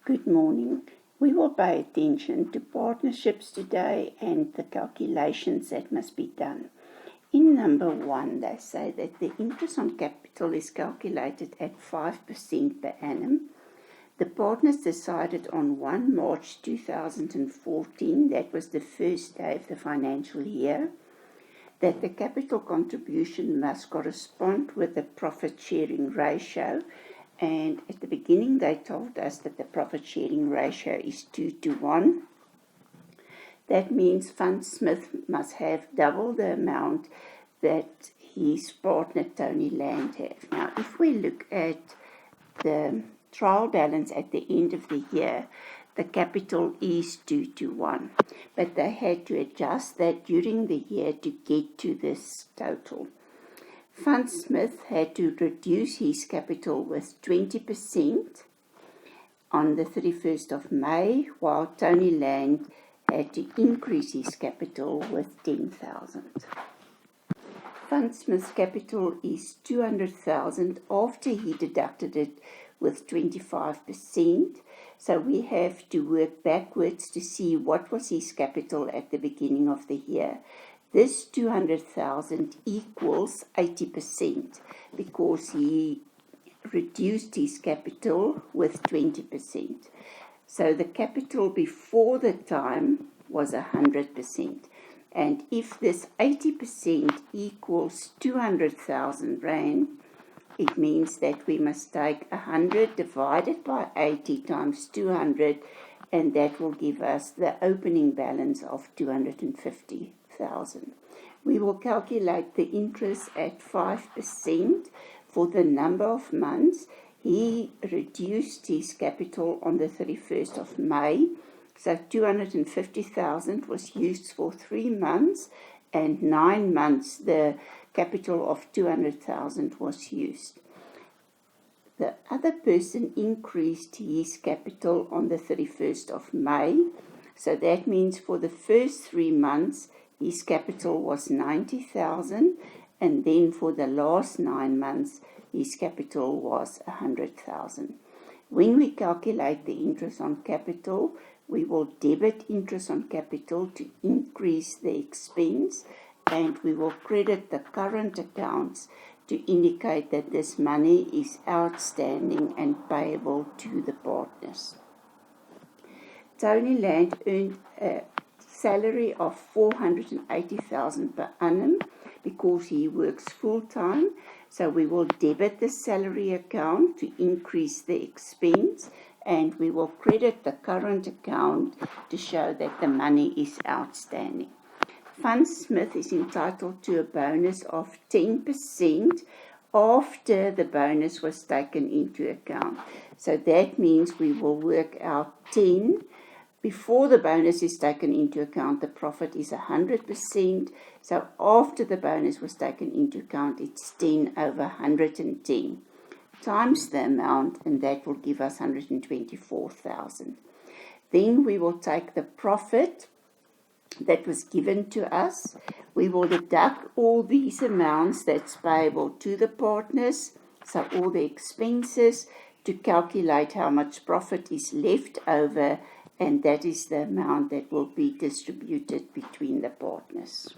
Good morning. We will pay attention to partnerships today and the calculations that must be done. In number 1, they say that the interest on capital is calculated at 5% per annum. The partners decided on 1 March 2014, that was the first day of the financial year, that the capital contribution must correspond with the profit sharing ratio. And at the beginning, they told us that the profit sharing ratio is 2:1. That means Van Smith must have double the amount that his partner Tony Land have. Now, if we look at the trial balance at the end of the year, the capital is 2:1. But they had to adjust that during the year to get to this total. Van Smith had to reduce his capital with 20% on the 31st of May, while Tony Land had to increase his capital with 10,000. Van Smith's capital is 200,000 after he deducted it with 25%. So we have to work backwards to see what was his capital at the beginning of the year. This 200,000 equals 80% because he reduced his capital with 20%. So the capital before the time was 100%. And if this 80% equals 200,000 Rand, it means that we must take 100 divided by 80 times 200, and that will give us the opening balance of 250,000. We will calculate the interest at 5% for the number of months. He reduced his capital on the 31st of May, so 250,000 was used for 3 months, and 9 months the capital of 200,000 was used. The other person increased his capital on the 31st of May, so that means for the first 3 months his capital was 90,000, and then for the last 9 months his capital was 100,000. When we calculate the interest on capital, we will debit interest on capital to increase the expense, and we will credit the current accounts to indicate that this money is outstanding and payable to the partners. Tony Land earned a salary of 480,000 per annum because he works full-time, so we will debit the salary account to increase the expense, and we will credit the current account to show that the money is outstanding. Van Smith is entitled to a bonus of 10% after the bonus was taken into account. So that means we will work out 10. Before the bonus is taken into account, the profit is 100%. So after the bonus was taken into account, it's 10 over 110 times the amount, and that will give us 124,000. Then we will take the profit that was given to us. We will deduct all these amounts that's payable to the partners, so all the expenses, to calculate how much profit is left over, and that is the amount that will be distributed between the partners.